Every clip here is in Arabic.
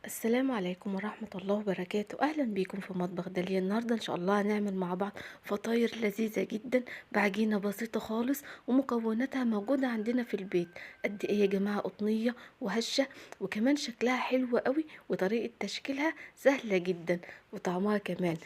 السلام عليكم ورحمة الله وبركاته. أهلا بيكم في مطبخ داليا. النهاردة إن شاء الله هنعمل مع بعض فطاير لذيذة جدا بعجينة بسيطة خالص، ومكوناتها موجودة عندنا في البيت. قد إيه يا جماعة؟ قطنية وهشة، وكمان شكلها حلو قوي، وطريقة تشكيلها سهلة جدا، وطعمها كمان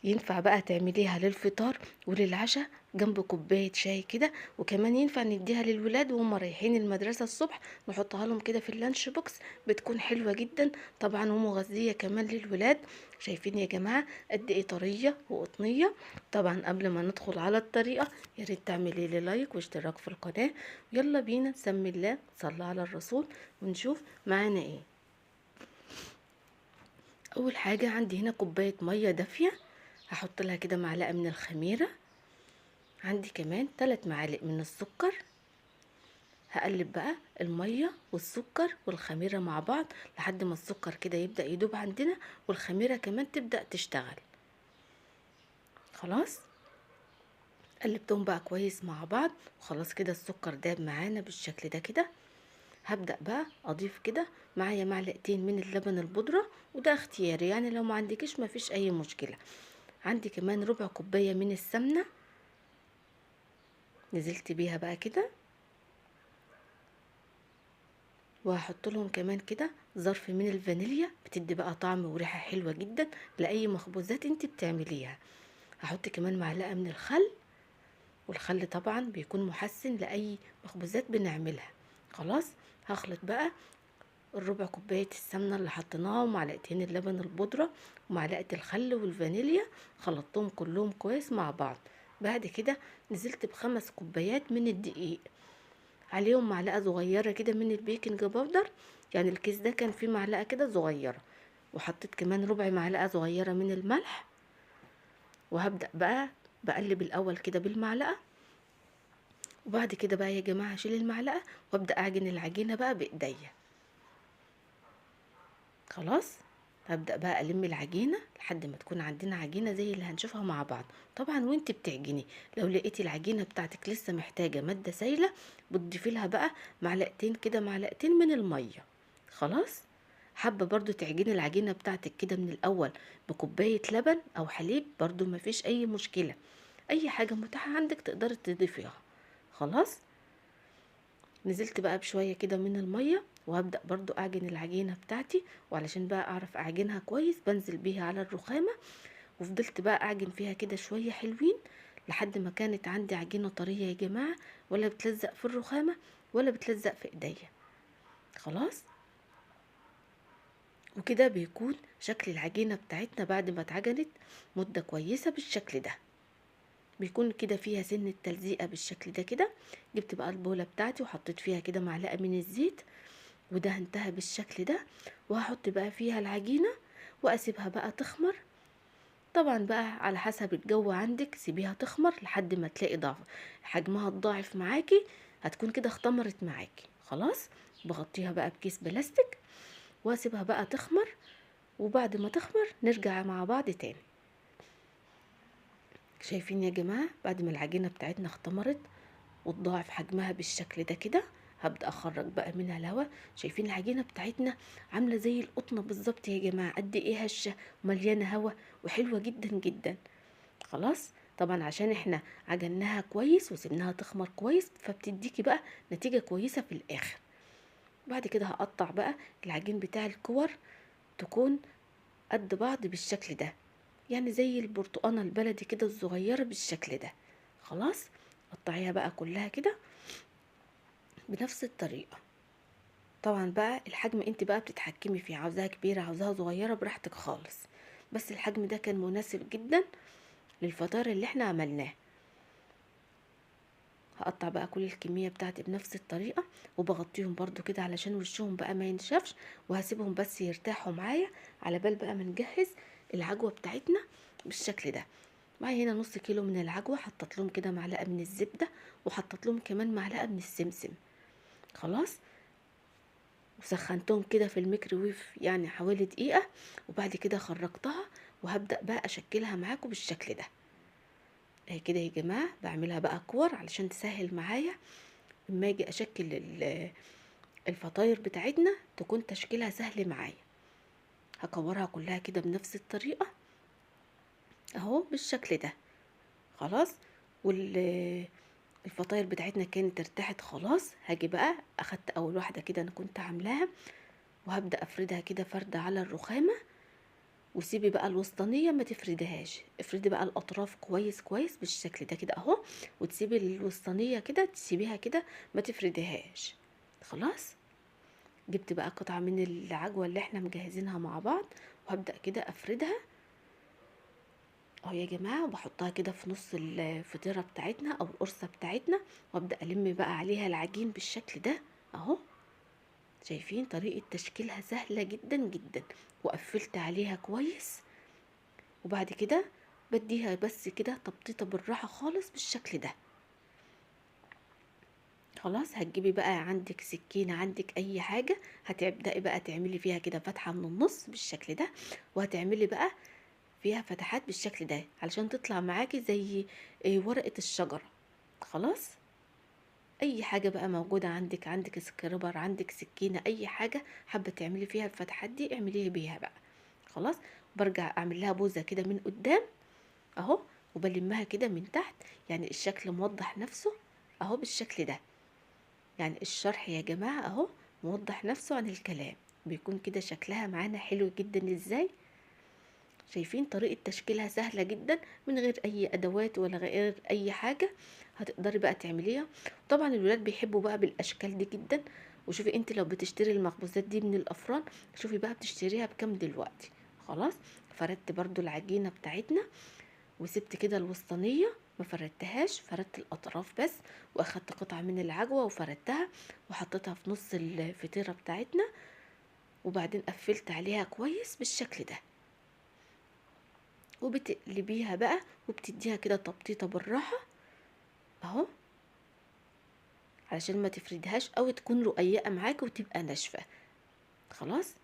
ينفع بقى تعمليها للفطار وللعشاء جنب كوباية شاي كده. وكمان ينفع نديها للولاد وهم رايحين المدرسة الصبح، نحطها لهم كده في اللانش بوكس، بتكون حلوة جدا طبعا ومغذية كمان للولاد. شايفين يا جماعة قد ايه طرية وقطنية؟ طبعا قبل ما ندخل على الطريقة، يا ريت تعملي لي لايك واشتراك في القناة. يلا بينا نسمي الله، صلى على الرسول، ونشوف معانا ايه. اول حاجة عندي هنا كوباية مية دافية، هحط لها كده معلقة من الخميرة. عندي كمان 3 معالق من السكر. هقلب بقى المية والسكر والخميرة مع بعض لحد ما السكر كده يبدأ يدوب عندنا، والخميرة كمان تبدأ تشتغل. خلاص قلبتهم بقى كويس مع بعض، وخلاص كده السكر داب معانا بالشكل ده كده. هبدأ بقى اضيف كده معايا معلقتين من اللبن البودرة، وده اختياري يعني، لو ما عندكش ما فيش اي مشكلة. عندي كمان ربع كوباية من السمنة، نزلت بيها بقى كده. وهحط لهم كمان كده ظرف من الفانيليا، بتدي بقى طعم وريحة حلوة جدا لأي مخبوزات انت بتعمليها. هحط كمان معلقة من الخل، والخل طبعا بيكون محسن لأي مخبوزات بنعملها. خلاص هخلط بقى الربع كوباية السمنة اللي حطيناها، ومعلقتين اللبن البودرة، ومعلقة الخل والفانيليا، خلطتهم كلهم كويس مع بعض. بعد كده نزلت ب5 كوبايات من الدقيق، عليهم معلقة صغيرة كده من البيكنج باودر، يعني الكيس ده كان فيه معلقة كده صغيرة. وحطيت كمان ربع معلقة صغيرة من الملح. وهبدأ بقى بقلب الأول كده بالمعلقة، وبعد كده بقى يا جماعة هشيل المعلقة وابدأ أعجن العجينة بقى بإيديا. خلاص هبدأ بقى ألم العجينة لحد ما تكون عندنا عجينة زي اللي هنشوفها مع بعض. طبعا وانت بتعجني لو لقيتي العجينة بتاعتك لسه محتاجة مادة سايلة، بتضيفي لها بقى معلقتين كده، معلقتين من المية. خلاص حابة برضو تعجني العجينة بتاعتك كده من الأول بكوباية لبن أو حليب، برضو مفيش أي مشكلة، أي حاجة متاحة عندك تقدري تضيفيها. خلاص نزلت بقى بشوية كده من المية، وهبدأ برضو اعجن العجينة بتاعتي. وعلشان بقى اعرف اعجنها كويس بنزل بيها على الرخامة، وفضلت بقى اعجن فيها كده شوية حلوين لحد ما كانت عندي عجينة طرية يا جماعة، ولا بتلزق في الرخامة ولا بتلزق في ايديا. خلاص وكده بيكون شكل العجينة بتاعتنا بعد ما اتعجنت مدة كويسة بالشكل ده، بيكون كده فيها سن التلزيقة بالشكل ده كده. جبت بقى البولة بتاعتي وحطيت فيها كده معلقة من الزيت، ودهنتها بالشكل ده. وهحط بقى فيها العجينة واسيبها بقى تخمر. طبعا بقى على حسب الجو عندك، سيبيها تخمر لحد ما تلاقي ضعف حجمها الضاعف معاكي، هتكون كده اختمرت معاكي. خلاص بغطيها بقى بكيس بلاستيك واسيبها بقى تخمر، وبعد ما تخمر نرجع مع بعض تاني. شايفين يا جماعة بعد ما العجينة بتاعتنا اختمرت وتضاعف حجمها بالشكل ده كده، هبدأ اخرج بقى منها الهواء. شايفين العجينة بتاعتنا عاملة زي القطنة بالظبط يا جماعة، قد ايه هشة ومليانة هواء وحلوة جدا جدا. خلاص طبعا عشان احنا عجناها كويس وسبناها تخمر كويس، فبتديكي بقى نتيجة كويسة في الاخر. بعد كده هقطع بقى العجين بتاع الكور، تكون قد بعض بالشكل ده، يعني زي البرتقانة البلدي كده الصغيرة بالشكل ده. خلاص قطعيها بقى كلها كده بنفس الطريقة. طبعا بقى الحجم انت بقى بتتحكمي فيه، عاوزاها كبيرة عاوزاها صغيرة براحتك خالص، بس الحجم ده كان مناسب جدا للفطار اللي احنا عملناه. هقطع بقى كل الكمية بتاعتي بنفس الطريقة، وبغطيهم برضو كده علشان وشهم بقى ما ينشفش، وهسيبهم بس يرتاحوا معايا على بال بقى ما نجهز العجوة بتاعتنا بالشكل ده. معايا هنا نص كيلو من العجوة، حطت لهم كده معلقة من الزبدة، وحطت لهم كمان معلقة من السمسم. خلاص وسخنتهم كده في الميكروويف يعني حوالي دقيقة، وبعد كده خرجتها. وهبدأ بقى أشكلها معاكم بالشكل ده. اهي كده يا جماعة بعملها بقى كور علشان تسهل معايا لما اجي اشكل الفطاير بتاعتنا، تكون تشكيلها سهل معايا. هكورها كلها كده بنفس الطريقة اهو بالشكل ده. خلاص. والفطاير بتاعتنا كانت ارتاحت خلاص. هاجي بقى اخدت اول واحدة كده انا كنت عاملاها، وهبدأ افردها كده فردة على الرخامة. وسيبي بقى الوسطانية ما تفردهاش، افردي بقى الاطراف كويس كويس بالشكل ده كده اهو، وتسيبي الوسطانية كده تسيبيها كده ما تفردهاش. خلاص. جبت بقى قطعة من العجوة اللي احنا مجهزينها مع بعض، وهبدأ كده افردها اهو يا جماعة، وبحطها كده في نص الفطيرة بتاعتنا او القرصة بتاعتنا، وابدأ الم بقى عليها العجين بالشكل ده اهو. شايفين طريقة تشكيلها سهلة جدا جدا، وقفلت عليها كويس. وبعد كده بديها بس كده تبطيطة بالراحة خالص بالشكل ده. خلاص. هتجيبي بقى عندك سكينة، عندك اي حاجة، هتبدأي بقى تعملي فيها كده فتحة من النص بالشكل ده، وهتعملي بقى فيها فتحات بالشكل ده علشان تطلع معاكي زي ورقة الشجرة. خلاص. اي حاجة بقى موجودة عندك، عندك سكريبر، عندك سكينة، اي حاجة حابة تعملي فيها الفتحات دي اعمليها بيها بقى. خلاص. برجع اعمل لها بوزة كده من قدام اهو، وبلمها كده من تحت، يعني الشكل موضح نفسه اهو بالشكل ده. يعني الشرح يا جماعة اهو موضح نفسه عن الكلام، بيكون كده شكلها معانا حلو جدا. ازاي؟ شايفين طريقة تشكيلها سهلة جدا من غير اي ادوات ولا غير اي حاجة، هتقدري بقى تعمليها. طبعا الولاد بيحبوا بقى بالاشكال دي جدا. وشوفي انت لو بتشتري المخبوزات دي من الافران، شوفي بقى بتشتريها بكام دلوقتي. خلاص. فردت برضو العجينة بتاعتنا، وسبت كده الوسطانية ما فردتهاش، فردت الاطراف بس، واخدت قطعة من العجوة وفردتها وحطيتها في نص الفطيرة بتاعتنا، وبعدين قفلت عليها كويس بالشكل ده. وبتقلبيها بقى وبتديها كده تبطيطه بالراحه اهو، علشان ما تفردهاش او تكون رقيقه معاكي وتبقى ناشفه. خلاص.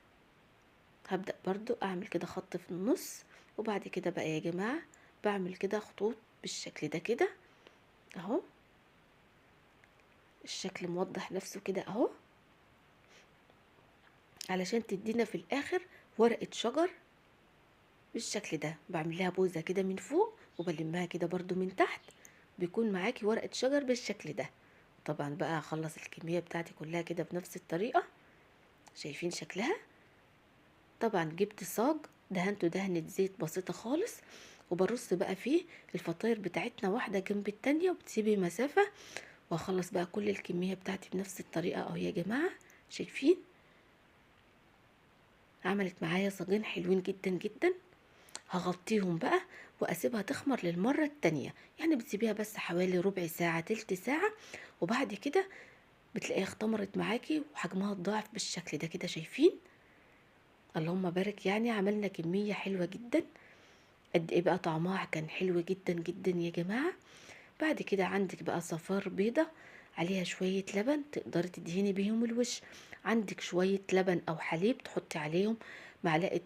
هبدا برضو اعمل كده خط في النص، وبعد كده بقى يا جماعه بعمل كده خطوط بالشكل ده كده اهو. الشكل موضح نفسه كده اهو، علشان تدينا في الاخر ورقه شجر بالشكل ده. بعمل لها بوزه كده من فوق، وبلمها كده برضو من تحت، بيكون معاكي ورقه شجر بالشكل ده. طبعا بقى هخلص الكمية بتاعتي كلها كده بنفس الطريقة. شايفين شكلها؟ طبعا جبت صاج دهنته دهنة زيت بسيطة خالص، وبرص بقى فيه الفطاير بتاعتنا واحدة جنب التانية، وبتسيبي مسافة. وهخلص بقى كل الكمية بتاعتي بنفس الطريقة اهو يا جماعة. شايفين؟ عملت معايا صاجين حلوين جدا جدا. هغطيهم بقى واسيبها تخمر للمرة التانية، يعني بتسيبيها بس حوالي ربع ساعة تلت ساعة، وبعد كده بتلاقيها اختمرت معاكي وحجمها اتضاعف بالشكل ده كده. شايفين؟ اللهم بارك. يعني عملنا كمية حلوة جدا. قد ايه بقى طعمها كان حلو جدا جدا يا جماعة. بعد كده عندك بقى صفار بيضة عليها شوية لبن تقدري تدهني بيهم الوش. عندك شوية لبن او حليب تحطي عليهم معلقة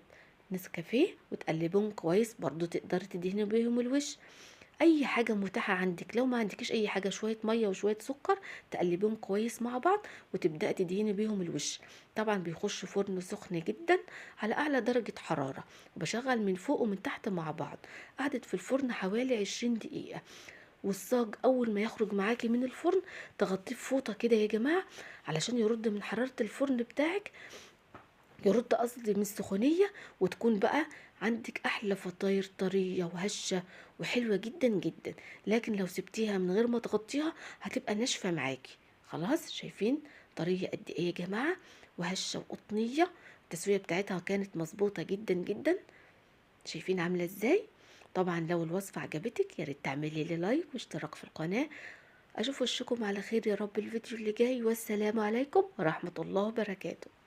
نسكافيه وتقلبهم كويس، برضو تقدري تدهني بيهم الوش. اي حاجه متاحه عندك. لو ما عندكيش اي حاجه، شويه ميه وشويه سكر تقلبيهم كويس مع بعض وتبداي تدهني بيهم الوش. طبعا بيخش فرن سخن جدا على اعلى درجه حراره، وبشغل من فوق ومن تحت مع بعض. قعدت في الفرن حوالي 20 دقيقه. والصاج اول ما يخرج معاكي من الفرن تغطيه بفوطه كده يا جماعه، علشان يرد من حراره الفرن بتاعك، يرد قصدي من السخونية، وتكون بقى عندك احلى فطاير طرية وهشة وحلوة جدا جدا. لكن لو سبتيها من غير ما تغطيها هتبقى ناشفة معاكي. خلاص. شايفين طرية قد ايه يا جماعة، وهشة وقطنية. التسوية بتاعتها كانت مظبوطة جدا جدا. شايفين عاملة ازاي؟ طبعا لو الوصفة عجبتك يا ريت تعملي لي لايك واشتراك في القناة. اشوف وشكم على خير يا رب الفيديو اللي جاي، والسلام عليكم ورحمة الله وبركاته.